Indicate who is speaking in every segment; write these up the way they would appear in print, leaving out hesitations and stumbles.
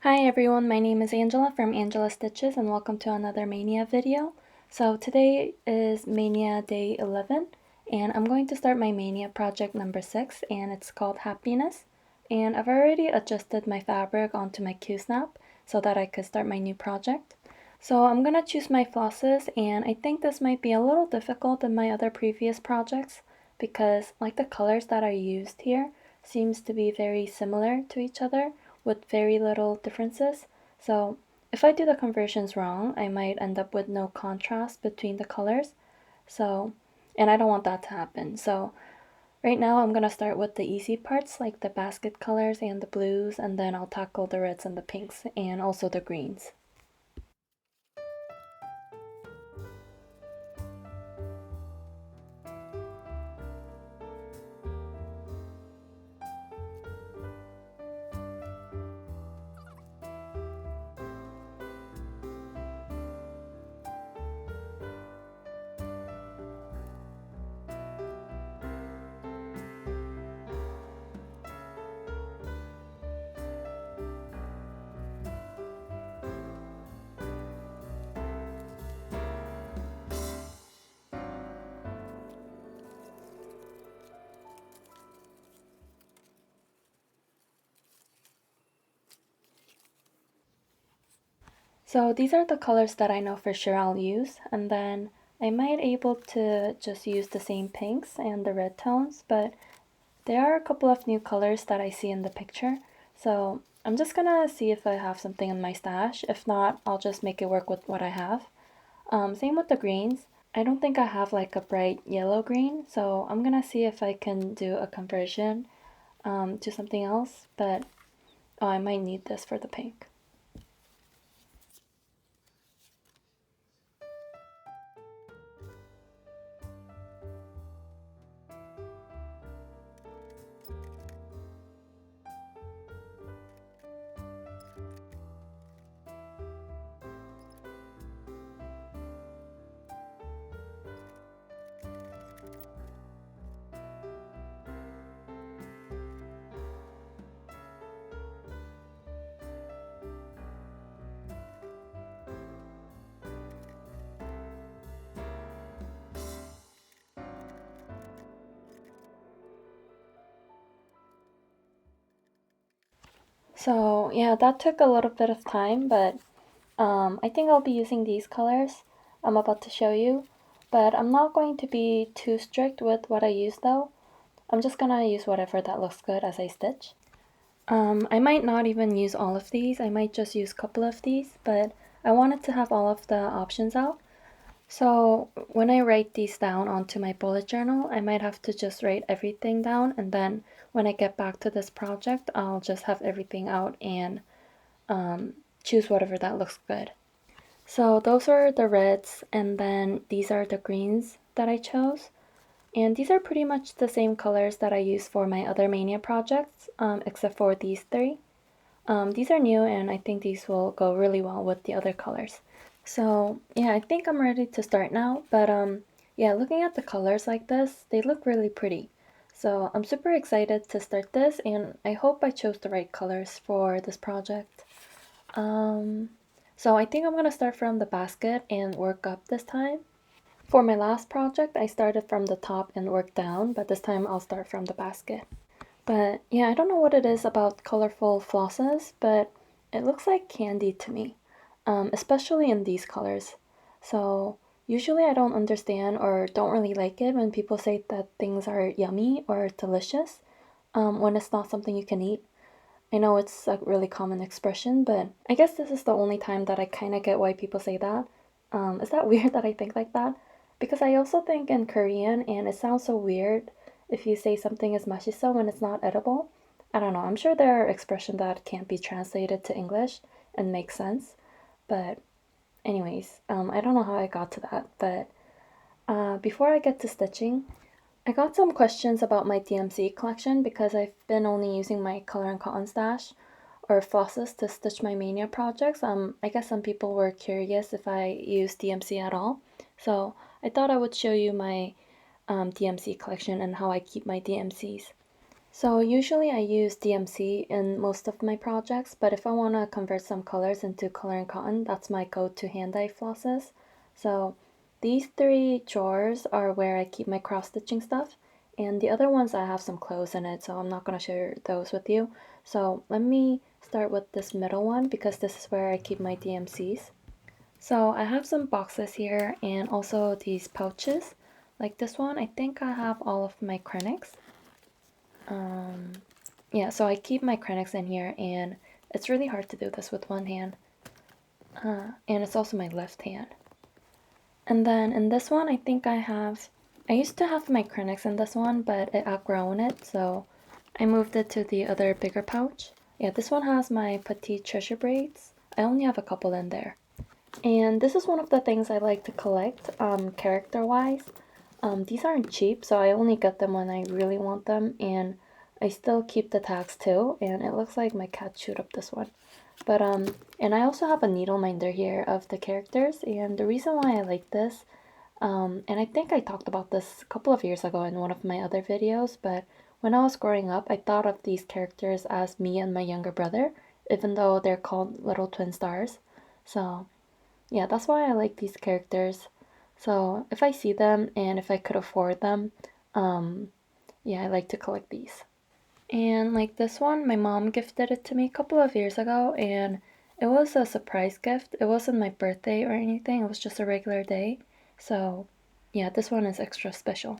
Speaker 1: Hi everyone, my name is Angela from Angela Stitches and welcome to another Maynia video. So today is Maynia day 11 and I'm going to start my Maynia project number 6 and it's called Happiness. And I've already adjusted my fabric onto my Q-snap so that I could start my new project. So I'm going to choose my flosses and I think this might be a little difficult than my other previous projects because like the colors that I used here seems to be very similar to each other with very little differences. So if I do the conversions wrong, I might end up with no contrast between the colors. And I don't want that to happen. So right now I'm gonna start with the easy parts like the basket colors and the blues, and then I'll tackle the reds and the pinks and also the greens. So these are the colors that I know for sure I'll use, and then I might able to just use the same pinks and the red tones, but there are a couple of new colors that I see in the picture, so I'm just gonna see if I have something in my stash. If not, I'll just make it work with what I have. Same with the greens. I don't think I have like a bright yellow green, so I'm gonna see if I can do a conversion to something else, but I might need this for the pink. So yeah, that took a little bit of time, but I think I'll be using these colors I'm about to show you, but I'm not going to be too strict with what I use though. I'm just gonna use whatever that looks good as I stitch. I might not even use all of these, I might just use a couple of these, but I wanted to have all of the options out. So when I write these down onto my bullet journal, I might have to just write everything down, and then when I get back to this project, I'll just have everything out and choose whatever that looks good. So those are the reds, and then these are the greens that I chose. And these are pretty much the same colors that I use for my other Maynia projects, except for these three. These are new, and I think these will go really well with the other colors. So yeah, I think I'm ready to start now, but yeah, looking at the colors like this, they look really pretty. So I'm super excited to start this, and I hope I chose the right colors for this project. Um, so I think I'm gonna start from the basket and work up this time. For my last project, I started from the top and worked down, but this time I'll start from the basket. But yeah, I don't know what it is about colorful flosses, but it looks like candy to me, especially in these colors. So usually I don't understand or don't really like it when people say that things are yummy or delicious when it's not something you can eat. I know it's a really common expression, but I guess this is the only time that I kind of get why people say that. Is that weird that I think like that? Because I also think in Korean, and it sounds so weird if you say something is mashiso when it's not edible. I don't know. I'm sure there are expressions that can't be translated to English and make sense. But anyways, I don't know how I got to that. But before I get to stitching, I got some questions about my DMC collection because I've been only using my color and cotton stash or flosses to stitch my Maynia projects. I guess some people were curious if I use DMC at all. So I thought I would show you my DMC collection and how I keep my DMCs. So usually I use DMC in most of my projects, but if I want to convert some colors into coloring cotton, that's my go-to hand-dye flosses. So these 3 drawers are where I keep my cross-stitching stuff, and the other ones I have some clothes in it, so I'm not going to share those with you. So let me start with this middle one because this is where I keep my DMCs. So I have some boxes here and also these pouches. Like this one, I think I have all of my Krennics. Yeah, so I keep my Krennics in here, and it's really hard to do this with one hand. And it's also my left hand. And then in this one, I used to have my Krennics in this one, but it outgrown it, so I moved it to the other bigger pouch. Yeah, this one has my petite treasure braids. I only have a couple in there. And this is one of the things I like to collect, character-wise. These aren't cheap, so I only get them when I really want them, and I still keep the tags too, and it looks like my cat chewed up this one. But, and I also have a needle minder here of the characters, and the reason why I like this, and I think I talked about this a couple of years ago in one of my other videos, but when I was growing up, I thought of these characters as me and my younger brother, even though they're called little twin stars. So, yeah, that's why I like these characters. So if I see them and if I could afford them, yeah, I like to collect these. And like this one, my mom gifted it to me a couple of years ago, and it was a surprise gift. It wasn't my birthday or anything, it was just a regular day. So yeah, this one is extra special.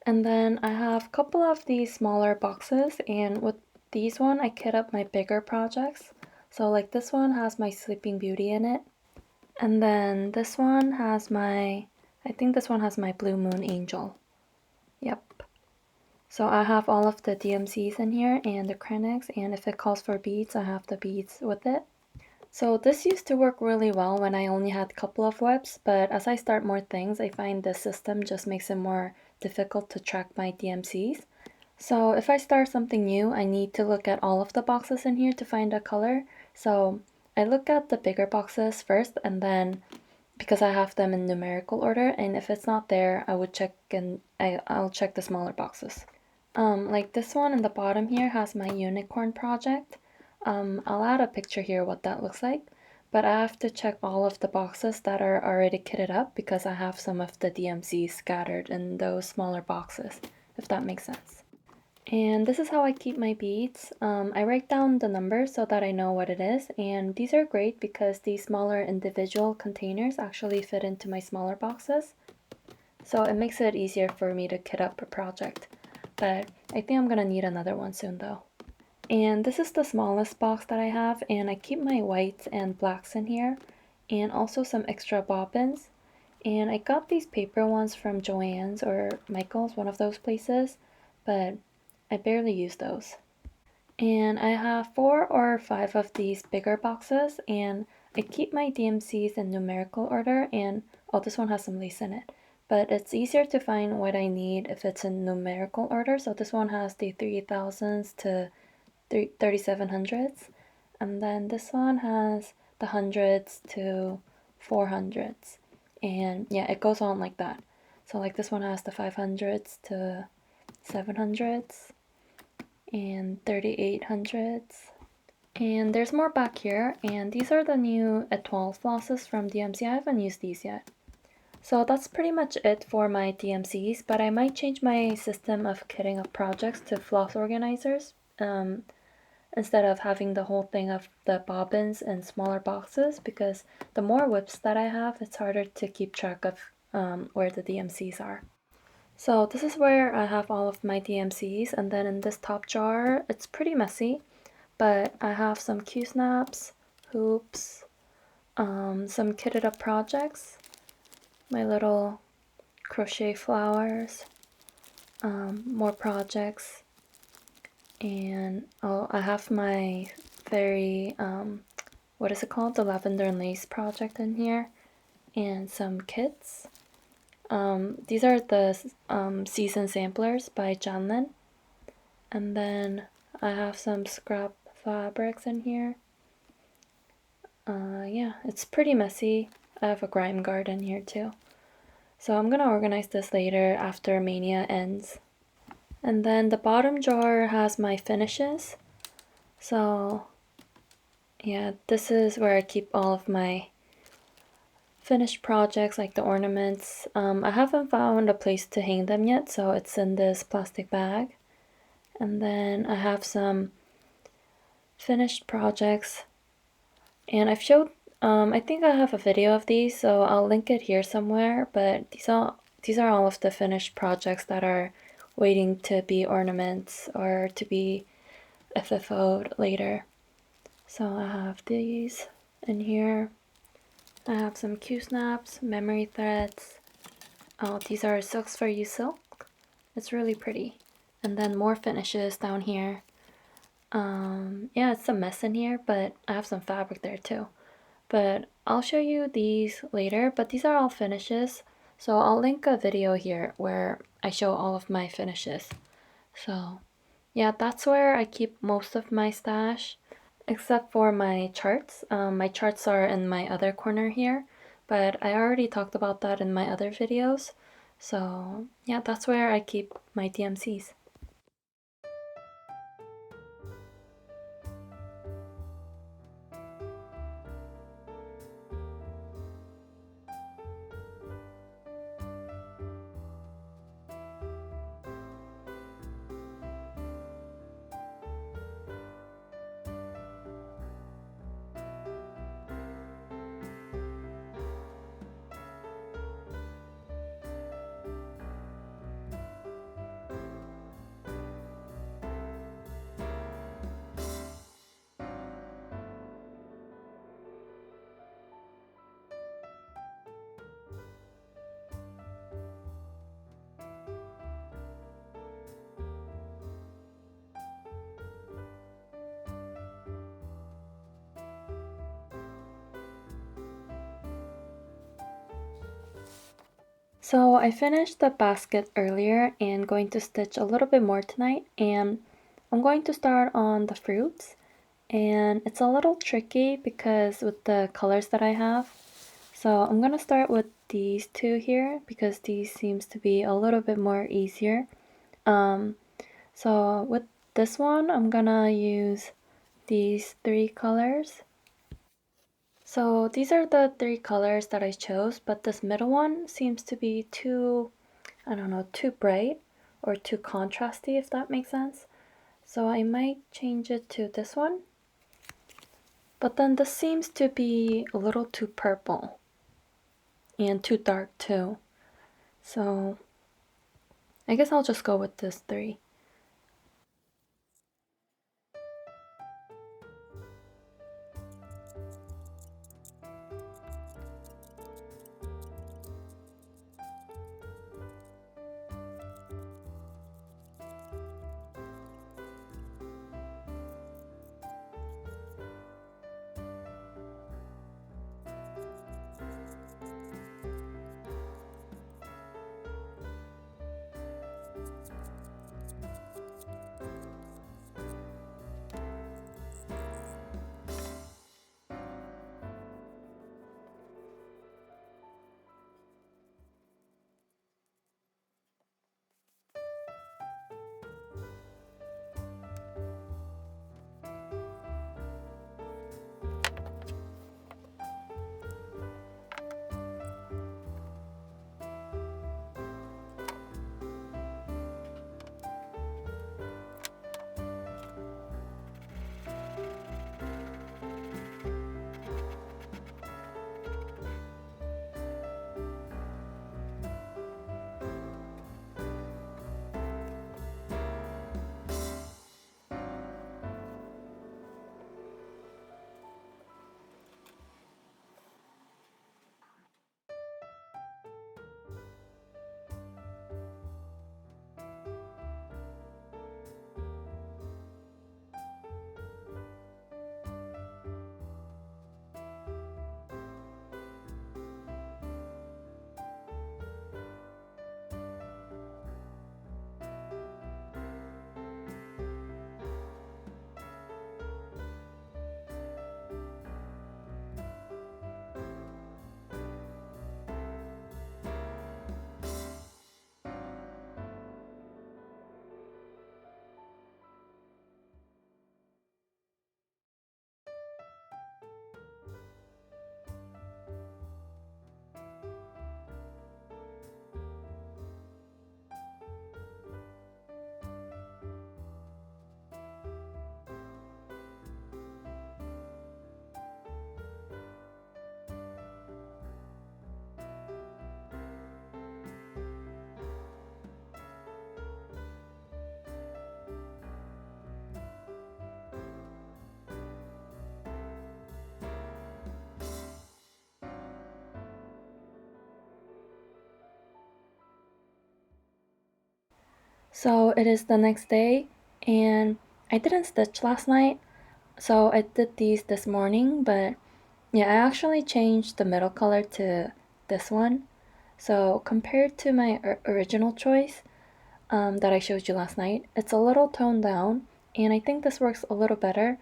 Speaker 1: And then I have a couple of these smaller boxes, and with these one, I kit up my bigger projects. So like this one has my Sleeping Beauty in it. And then this one has I think this one has my Blue Moon Angel. Yep. So I have all of the DMCs in here and the Krennics, and if it calls for beads, I have the beads with it. So this used to work really well when I only had a couple of webs, but as I start more things, I find the system just makes it more difficult to track my DMCs. So if I start something new, I need to look at all of the boxes in here to find a color. So I look at the bigger boxes first, and then because I have them in numerical order, and if it's not there, I would check and I'll check the smaller boxes. Like this one in the bottom here has my unicorn project. I'll add a picture here what that looks like, but I have to check all of the boxes that are already kitted up because I have some of the DMCs scattered in those smaller boxes, if that makes sense. And this is how I keep my beads. I write down the number so that I know what it is, and these are great because these smaller individual containers actually fit into my smaller boxes. So it makes it easier for me to kit up a project. But I think I'm gonna need another one soon though. And this is the smallest box that I have, and I keep my whites and blacks in here, and also some extra bobbins. And I got these paper ones from Joann's or Michael's, one of those places, but I barely use those. And I have 4 or 5 of these bigger boxes, and I keep my DMCs in numerical order, and oh, this one has some lace in it. But it's easier to find what I need if it's in numerical order. So this one has the 3000s to 3700s, and then this one has the hundreds to 400s. And yeah, it goes on like that. So like this one has the 500s to 700s and 3800s. And there's more back here, and these are the new Etoile flosses from DMC. I haven't used these yet. So that's pretty much it for my DMCs, but I might change my system of kitting up projects to floss organizers instead of having the whole thing of the bobbins in smaller boxes, because the more whips that I have, it's harder to keep track of where the DMCs are. So this is where I have all of my DMCs, and then in this top jar, it's pretty messy, but I have some Q-snaps, hoops, some kitted up projects, my little crochet flowers, more projects, and oh, I have my very, what is it called? The lavender and lace project in here, and some kits. These are the season samplers by Janlin. And then I have some scrap fabrics in here. Yeah, it's pretty messy. I have a grime guard in here too. So I'm gonna organize this later after Maynia ends. And then the bottom drawer has my finishes. So yeah, this is where I keep all of my finished projects, like the ornaments. I haven't found a place to hang them yet, so it's in this plastic bag. And then I have some finished projects, and I've showed I think I have a video of these, so I'll link it here somewhere, but these are all of the finished projects that are waiting to be ornaments or to be FFO'd later. So I have these in here. I have some Q-snaps, memory threads. Oh, these are Silks for You silk. It's really pretty. And then more finishes down here. Yeah, it's a mess in here, but I have some fabric there too. But I'll show you these later, but these are all finishes. So I'll link a video here where I show all of my finishes. So yeah, that's where I keep most of my stash, except for my charts. My charts are in my other corner here, but I already talked about that in my other videos. So yeah, that's where I keep my DMCs. So I finished the basket earlier and going to stitch a little bit more tonight, and I'm going to start on the fruits. And it's a little tricky because with the colors that I have. So I'm gonna start with these two here because these seems to be a little bit more easier. Um, so with this one, I'm gonna use these three colors. So these are the three colors that I chose, but this middle one seems to be too, I don't know, too bright or too contrasty, if that makes sense. So I might change it to this one. But then this seems to be a little too purple and too dark too. So I guess I'll just go with this three. So it is the next day, and I didn't stitch last night, so I did these this morning, but yeah, I actually changed the middle color to this one. So compared to my original choice that I showed you last night, it's a little toned down, and I think this works a little better.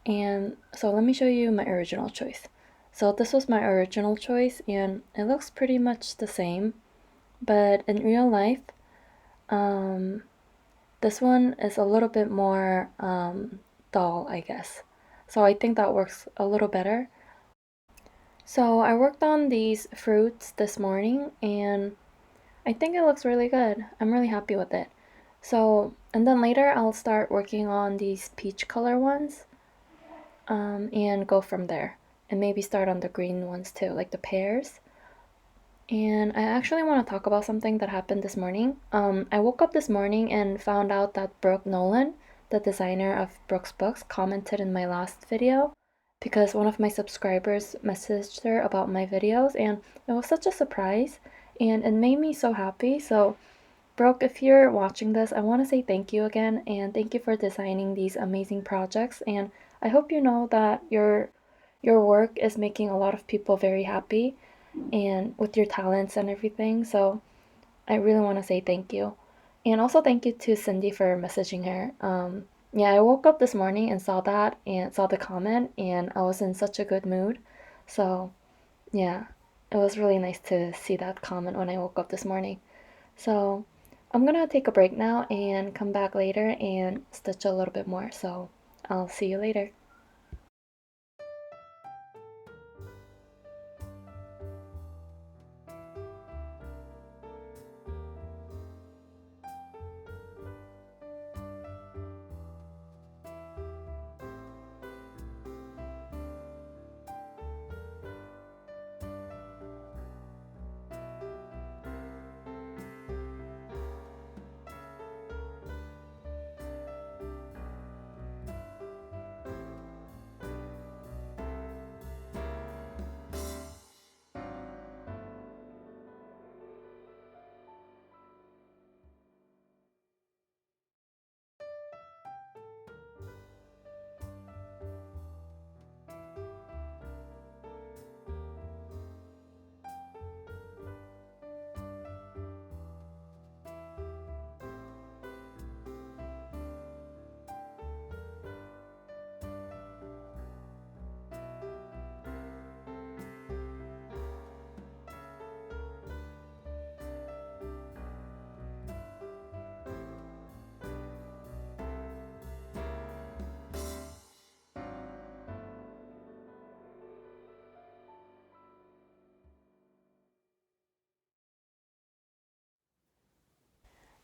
Speaker 1: And so let me show you my original choice. So this was my original choice, and it looks pretty much the same, but in real life, um, this one is a little bit more dull, I guess. So I think that works a little better. So I worked on these fruits this morning, and I think it looks really good. I'm really happy with it. So, and then later I'll start working on these peach color ones, and go from there. And maybe start on the green ones too, like the pears. And I actually want to talk about something that happened this morning. I woke up this morning and found out that Brooke Nolan, the designer of Brooke's Books, commented in my last video because one of my subscribers messaged her about my videos, and it was such a surprise and it made me so happy. So, Brooke, if you're watching this, I want to say thank you again and thank you for designing these amazing projects. And I hope you know that your work is making a lot of people very happy and with your talents and everything. So I really want to say thank you. And also thank you to Cindy for messaging her. Yeah, I woke up this morning and saw that and saw the comment, and I was in such a good mood. So yeah, it was really nice to see that comment when I woke up this morning. So I'm gonna take a break now and come back later and stitch a little bit more. So I'll see you later.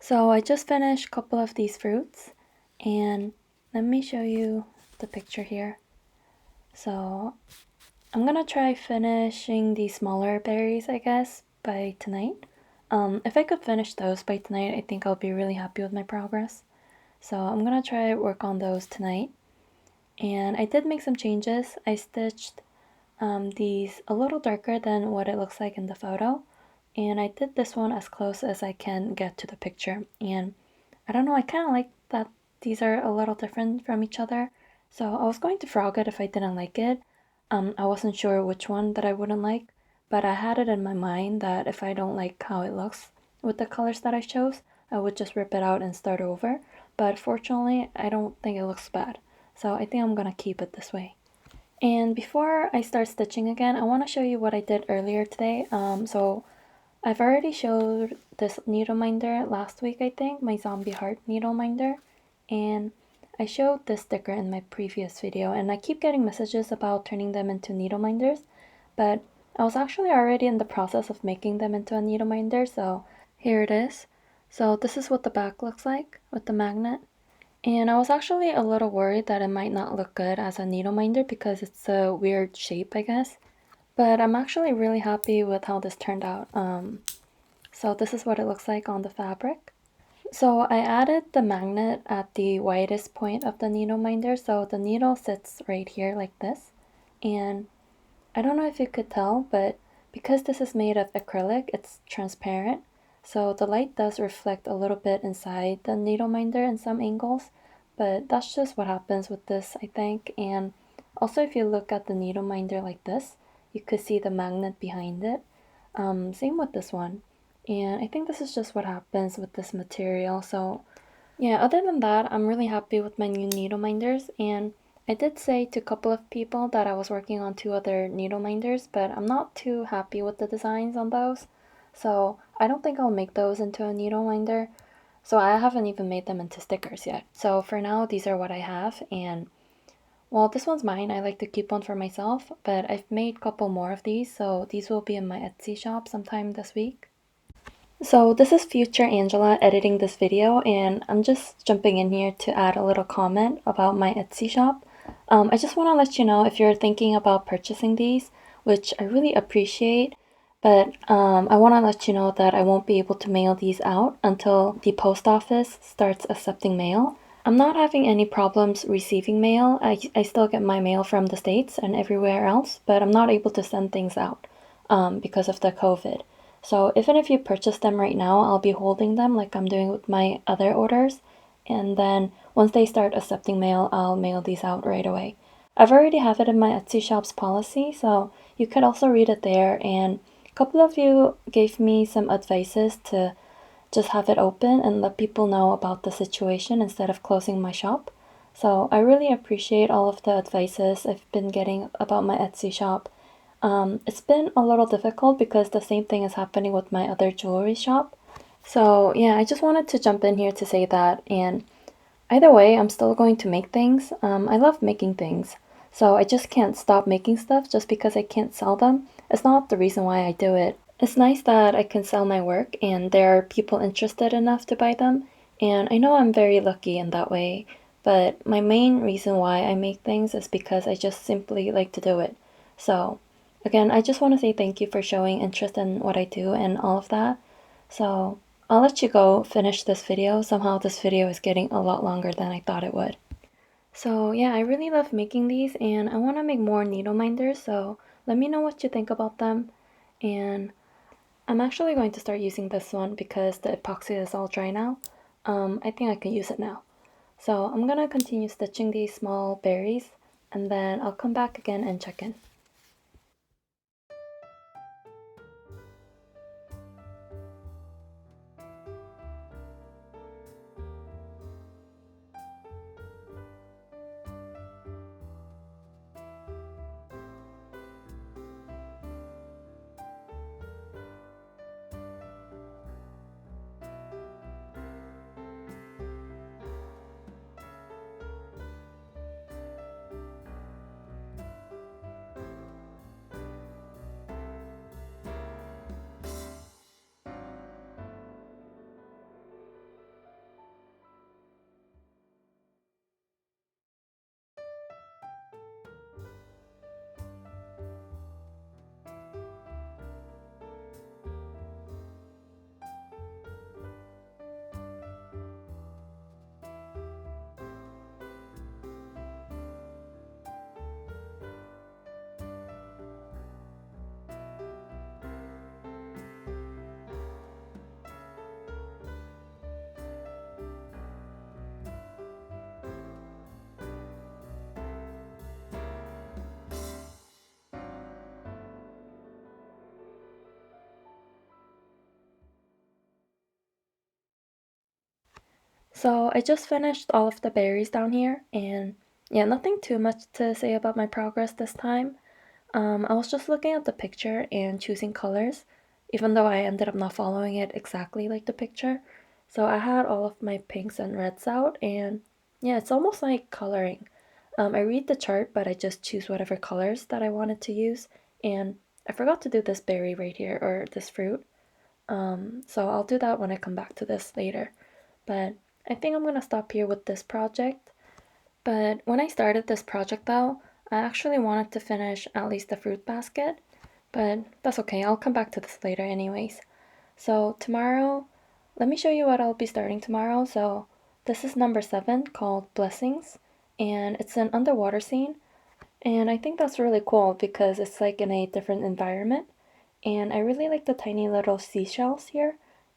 Speaker 1: So I just finished a couple of these fruits, and let me show you the picture here. So I'm gonna try finishing these smaller berries, I guess, by tonight. If I could finish those by tonight, I think I'll be really happy with my progress. So I'm gonna try work on those tonight. And I did make some changes. I stitched these a little darker than what it looks like in the photo. And I did this one as close as I can get to the picture. And I don't know, I kind of like that these are a little different from each other. So I was going to frog it if I didn't like it. I wasn't sure which one that I wouldn't like, but I had it in my mind that if I don't like how it looks with the colors that I chose, I would just rip it out and start over. But fortunately, I don't think it looks bad. So I think I'm gonna keep it this way. And before I start stitching again, I want to show you what I did earlier today. So I've already showed this needle minder last week, I think, my zombie heart needle minder. And I showed this sticker in my previous video, and I keep getting messages about turning them into needle minders, but I was actually already in the process of making them into a needle minder, so here it is. So this is what the back looks like with the magnet. And I was actually a little worried that it might not look good as a needle minder because it's a weird shape, I guess. But I'm actually really happy with how this turned out. So this is what it looks like on the fabric. So I added the magnet at the widest point of the needle minder, so the needle sits right here like this. And I don't know if you could tell, but because this is made of acrylic, it's transparent. So the light does reflect a little bit inside the needle minder in some angles, but that's just what happens with this, I think. And also if you look at the needle minder like this, you could see the magnet behind it. Same with this one. And I think this is just what happens with this material. So yeah, other than that, I'm really happy with my new needle minders, and I did say to a couple of people that I was working on 2 other needle minders, but I'm not too happy with the designs on those, so I don't think I'll make those into a needle minder. So I haven't even made them into stickers yet. So for now, these are what I have, and well, this one's mine. I like to keep one for myself, but I've made a couple more of these, so these will be in my Etsy shop sometime this week. So this is future Angela editing this video, and I'm just jumping in here to add a little comment about my Etsy shop. I just want to let you know if you're thinking about purchasing these, which I really appreciate, but I want to let you know that I won't be able to mail these out until the post office starts accepting mail. I'm not having any problems receiving mail. I still get my mail from the States and everywhere else, but I'm not able to send things out because of the COVID. So even if you purchase them right now, I'll be holding them like I'm doing with my other orders. And then once they start accepting mail, I'll mail these out right away. I've already have it in my Etsy shop's policy, so you could also read it there. And a couple of you gave me some advices to just have it open and let people know about the situation instead of closing my shop. So I really appreciate all of the advices I've been getting about my Etsy shop. It's been a little difficult because the same thing is happening with my other jewelry shop. So yeah, I just wanted to jump in here to say that. And either way, I'm still going to make things. I love making things. So I just can't stop making stuff just because I can't sell them. It's not the reason why I do it. It's nice that I can sell my work and there are people interested enough to buy them. And I know I'm very lucky in that way. But my main reason why I make things is because I just simply like to do it. So again, I just want to say thank you for showing interest in what I do and all of that. So I'll let you go finish this video. Somehow this video is getting a lot longer than I thought it would. So yeah, I really love making these and I want to make more needle minders, so let me know what you think about them. And I'm actually going to start using this one because the epoxy is all dry now. I think I can use it now. So I'm gonna continue stitching these small berries and then I'll come back again and check in. So I just finished all of the berries down here and yeah, nothing too much to say about my progress this time. I was just looking at the picture and choosing colors, even though I ended up not following it exactly like the picture. So I had all of my pinks and reds out, and yeah, it's almost like coloring. I read the chart, but I just choose whatever colors that I wanted to use. And I forgot to do this berry right here, or this fruit. So I'll do that when I come back to this later. But I think I'm gonna stop here with this project. But when I started this project though, I actually wanted to finish at least the fruit basket, but that's okay, I'll come back to this later anyways. So tomorrow, let me show you what I'll be starting tomorrow. So this is number 7 called Blessings, and it's an underwater scene. And I think that's really cool because it's like in a different environment. And I really like the tiny little seashells here.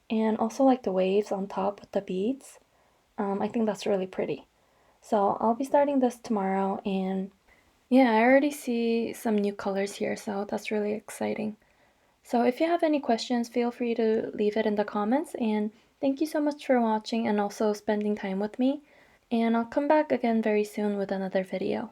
Speaker 1: and also like the waves on top with the beads. I think that's really pretty. So I'll be starting this tomorrow, and yeah, I already see some new colors here, so that's really exciting. So if you have any questions, feel free to leave it in the comments, and thank you so much for watching and also spending time with me. And I'll come back again very soon with another video.